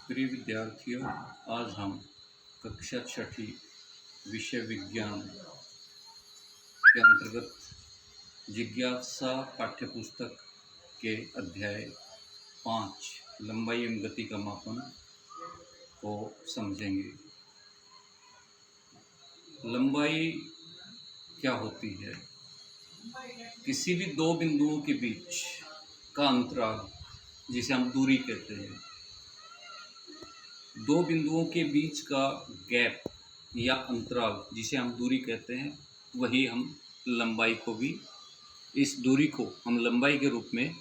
प्रिय विद्यार्थियों, आज हम कक्षा छठी विषय विज्ञान के अंतर्गत जिज्ञासा पाठ्यपुस्तक के अध्याय 5 लंबाई एवं गति का मापन को समझेंगे। लंबाई क्या होती है? किसी भी दो बिंदुओं के बीच का अंतराल, जिसे हम दूरी कहते हैं। दो बिंदुओं के बीच का गैप या अंतराल, जिसे हम दूरी कहते हैं, वही हम लंबाई को भी, इस दूरी को हम लंबाई के रूप में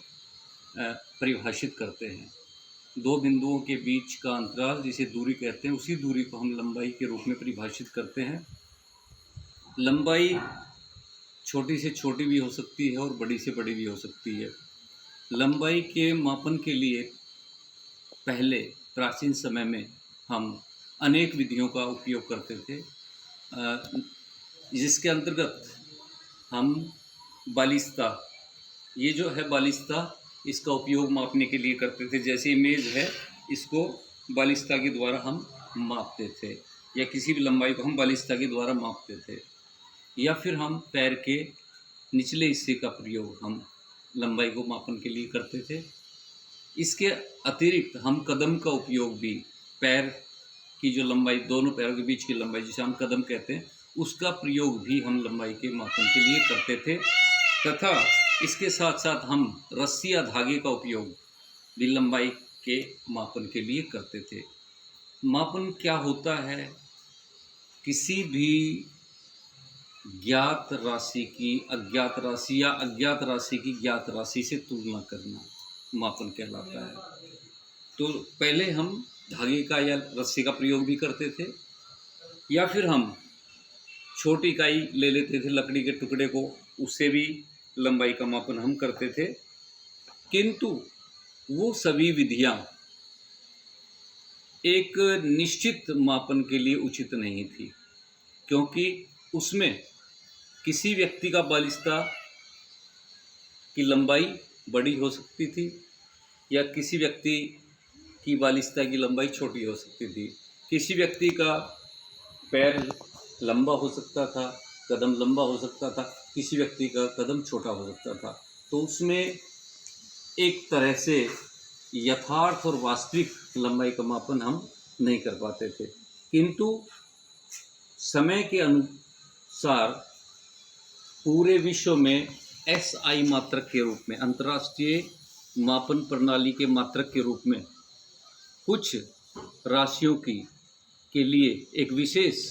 परिभाषित करते हैं। दो बिंदुओं के बीच का अंतराल जिसे दूरी कहते हैं, उसी दूरी को हम लंबाई के रूप में परिभाषित करते हैं। लंबाई छोटी से छोटी भी हो सकती है और बड़ी से बड़ी भी हो सकती है। लंबाई के मापन के लिए पहले प्राचीन समय में हम अनेक विधियों का उपयोग करते थे, जिसके अंतर्गत हम बालिस्ता, ये जो है बालिस्ता, इसका उपयोग मापने के लिए करते थे। जैसे इमेज है, इसको बालिस्ता के द्वारा हम मापते थे, या किसी भी लंबाई को हम बालिस्ता के द्वारा मापते थे। या फिर हम पैर के निचले हिस्से का प्रयोग हम लंबाई को मापन के लिए करते थे। इसके अतिरिक्त हम कदम का उपयोग भी, पैर की जो लंबाई, दोनों पैरों के बीच की लंबाई जिसे हम कदम कहते हैं, उसका प्रयोग भी हम लंबाई के मापन के लिए करते थे। तथा इसके साथ साथ हम रस्सी या धागे का उपयोग भी लंबाई के मापन के लिए करते थे। मापन क्या होता है? किसी भी ज्ञात राशि की अज्ञात राशि या अज्ञात राशि की ज्ञात राशि से तुलना करना मापन कहलाता है। तो पहले हम धागे का या रस्सी का प्रयोग भी करते थे, या फिर हम छोटी इकाई ले लेते थे, लकड़ी के टुकड़े को, उससे भी लंबाई का मापन हम करते थे। किंतु वो सभी विधियां एक निश्चित मापन के लिए उचित नहीं थी, क्योंकि उसमें किसी व्यक्ति का बालिस्ता की लंबाई बड़ी हो सकती थी, या किसी व्यक्ति की बालिस्ता की लंबाई छोटी हो सकती थी। किसी व्यक्ति का पैर लंबा हो सकता था, कदम लंबा हो सकता था, किसी व्यक्ति का कदम छोटा हो सकता था। तो उसमें एक तरह से यथार्थ और वास्तविक लंबाई का मापन हम नहीं कर पाते थे। किंतु समय के अनुसार पूरे विश्व में SI मात्रक के रूप में, अंतर्राष्ट्रीय मापन प्रणाली के मात्रक के रूप में, कुछ राशियों के लिए एक विशेष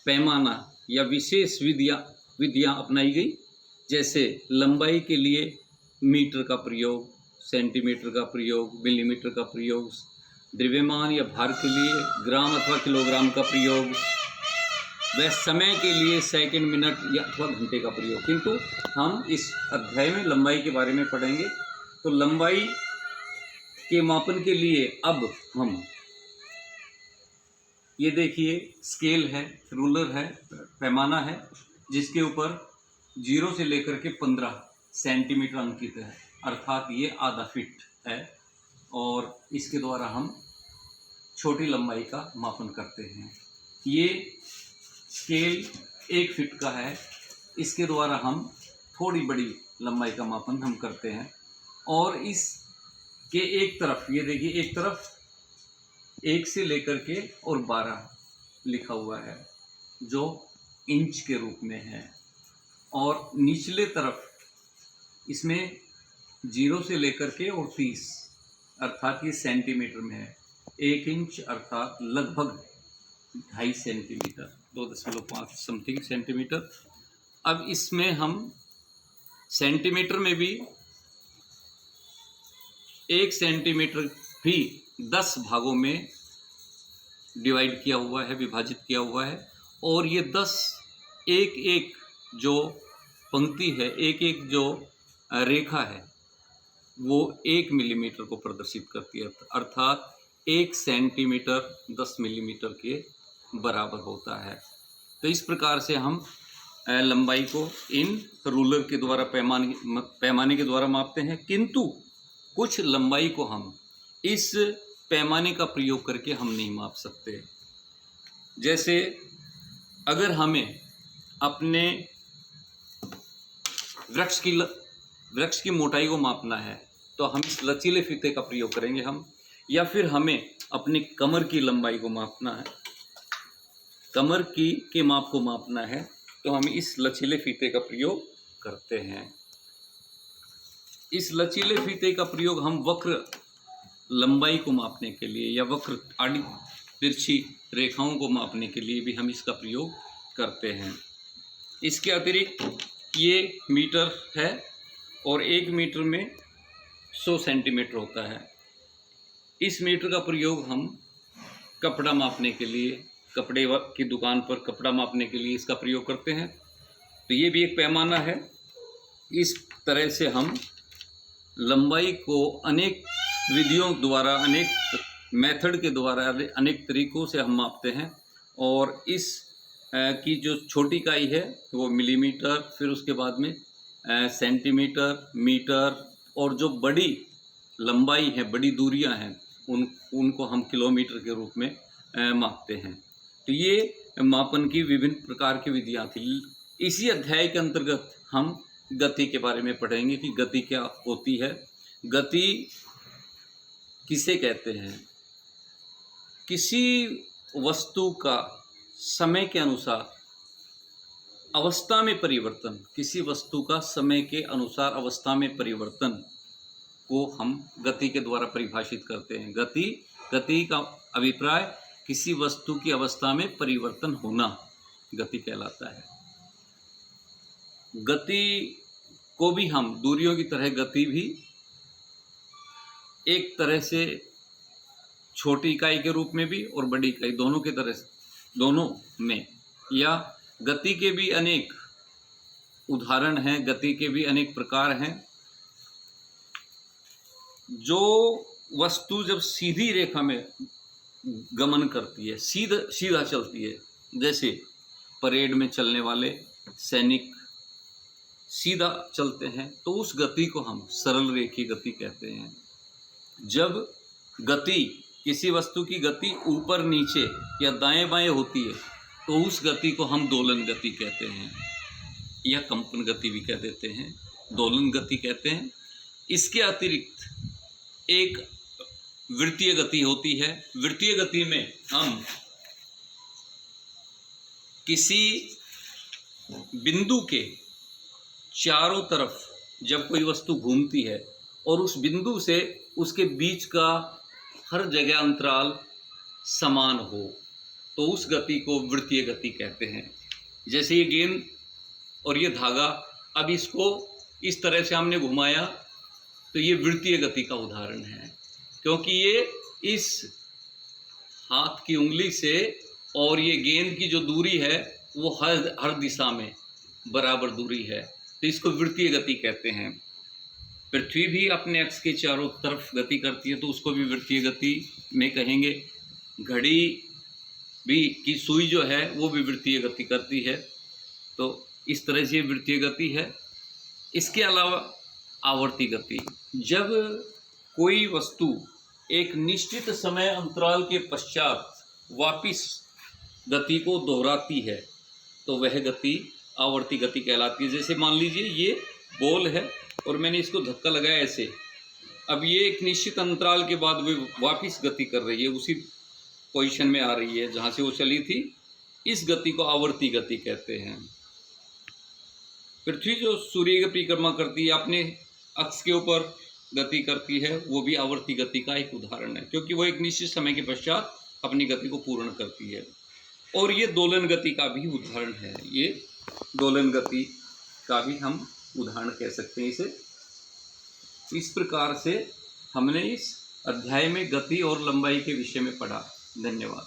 पैमाना या विशेष विधियां अपनाई गई। जैसे लंबाई के लिए मीटर का प्रयोग, सेंटीमीटर का प्रयोग, मिलीमीटर का प्रयोग, द्रव्यमान या भार के लिए ग्राम अथवा किलोग्राम का प्रयोग, वह समय के लिए सेकंड, मिनट या अथवा घंटे का प्रयोग। किंतु हम इस अध्याय में लंबाई के बारे में पढ़ेंगे। तो लंबाई के मापन के लिए अब हम, ये देखिए, स्केल है, रूलर है, पैमाना है, जिसके ऊपर 0 से लेकर के 15 सेंटीमीटर अंकित है, अर्थात ये आधा फीट है। और इसके द्वारा हम छोटी लंबाई का मापन करते हैं। ये स्केल 1 फीट का है, इसके द्वारा हम थोड़ी बड़ी लंबाई का मापन हम करते हैं। और इस के एक तरफ, ये देखिए, एक तरफ 1 से लेकर के और 12 लिखा हुआ है, जो इंच के रूप में है। और निचले तरफ इसमें 0 से लेकर के और 30, अर्थात ये सेंटीमीटर में है। 1 इंच अर्थात लगभग 2.5 सेंटीमीटर, 2.5 समथिंग सेंटीमीटर। अब इसमें हम सेंटीमीटर में भी 1 सेंटीमीटर भी 10 भागों में डिवाइड किया हुआ है, विभाजित किया हुआ है। और ये 10, एक एक जो पंक्ति है, एक एक जो रेखा है, वो 1 मिलीमीटर को प्रदर्शित करती है, अर्थात 1 सेंटीमीटर 10 मिलीमीटर के बराबर होता है। तो इस प्रकार से हम लंबाई को इन रूलर के द्वारा, पैमाने के द्वारा मापते हैं। किंतु कुछ लंबाई को हम इस पैमाने का प्रयोग करके हम नहीं माप सकते। जैसे अगर हमें अपने वृक्ष की मोटाई को मापना है तो हम इस लचीले फीते का प्रयोग करेंगे हम, या फिर हमें अपनी कमर की लंबाई को मापना है, कमर की के माप को मापना है तो हम इस लचीले फीते का प्रयोग करते हैं। इस लचीले फीते का प्रयोग हम वक्र लंबाई को मापने के लिए या वक्र आड़ी तिरछी रेखाओं को मापने के लिए भी हम इसका प्रयोग करते हैं। इसके अतिरिक्त ये मीटर है और 1 मीटर में 100 सेंटीमीटर होता है। इस मीटर का प्रयोग हम कपड़ा मापने के लिए, कपड़े की दुकान पर कपड़ा मापने के लिए इसका प्रयोग करते हैं। तो ये भी एक पैमाना है। इस तरह से हम लंबाई को अनेक विधियों द्वारा, अनेक मेथड के द्वारा, अनेक तरीक़ों से हम मापते हैं। और इस की जो छोटी इकाई है वो मिलीमीटर, फिर उसके बाद में सेंटीमीटर, मीटर, और जो बड़ी लंबाई है, बड़ी दूरियां हैं, उनको हम किलोमीटर के रूप में मापते हैं। तो ये मापन की विभिन्न प्रकार की विधियां थी। इसी अध्याय के अंतर्गत हम गति के बारे में पढ़ेंगे कि गति क्या होती है। गति किसे कहते हैं? किसी वस्तु का समय के अनुसार अवस्था में परिवर्तन, किसी वस्तु का समय के अनुसार अवस्था में परिवर्तन को हम गति के द्वारा परिभाषित करते हैं। गति का अभिप्राय किसी वस्तु की अवस्था में परिवर्तन होना गति कहलाता है। गति को भी हम दूरियों की तरह गति भी एक तरह से छोटी इकाई के रूप में भी और बड़ी इकाई दोनों के तरह, दोनों में, या गति के भी अनेक उदाहरण हैं, गति के भी अनेक प्रकार हैं। जो वस्तु जब सीधी रेखा में गमन करती है, सीधा चलती है, जैसे परेड में चलने वाले सैनिक सीधा चलते हैं, तो उस गति को हम सरल रेखीय गति कहते हैं। जब गति, किसी वस्तु की गति ऊपर नीचे या दाएं बाएं होती है तो उस गति को हम दोलन गति कहते हैं, या कंपन गति भी कह देते हैं, दोलन गति कहते हैं। इसके अतिरिक्त एक वृत्तीय गति होती है। वृत्तीय गति में हम किसी बिंदु के चारों तरफ जब कोई वस्तु घूमती है और उस बिंदु से उसके बीच का हर जगह अंतराल समान हो तो उस गति को वृत्तीय गति कहते हैं। जैसे ये गेंद और ये धागा, अब इसको इस तरह से हमने घुमाया तो ये वृत्तीय गति का उदाहरण है, क्योंकि ये इस हाथ की उंगली से और ये गेंद की जो दूरी है वो हर दिशा में बराबर दूरी है, तो इसको वृत्तीय गति कहते हैं। पृथ्वी भी अपने अक्ष के चारों तरफ गति करती है तो उसको भी वृत्तीय गति में कहेंगे। घड़ी भी की सुई जो है वो भी वृत्तीय गति करती है, तो इस तरह से वृत्तीय गति है। इसके अलावा आवर्ती गति, जब कोई वस्तु एक निश्चित समय अंतराल के पश्चात वापिस गति को दोहराती है तो वह गति आवर्ती गति कहलाती है। जैसे मान लीजिए ये बॉल है और मैंने इसको धक्का लगाया ऐसे, अब ये एक निश्चित अंतराल के बाद वो वापिस गति कर रही है, उसी पोजीशन में आ रही है जहाँ से वो चली थी। इस गति को आवर्ती गति कहते हैं। पृथ्वी जो सूर्य की परिक्रमा करती है, अपने अक्ष के ऊपर गति करती है, वो भी आवर्ती गति का एक उदाहरण है, क्योंकि वो एक निश्चित समय के पश्चात अपनी गति को पूर्ण करती है। और ये दोलन गति का भी उदाहरण है, ये दोलन गति का भी हम उदाहरण कह सकते हैं इसे। इस प्रकार से हमने इस अध्याय में गति और लंबाई के विषय में पढ़ा। धन्यवाद।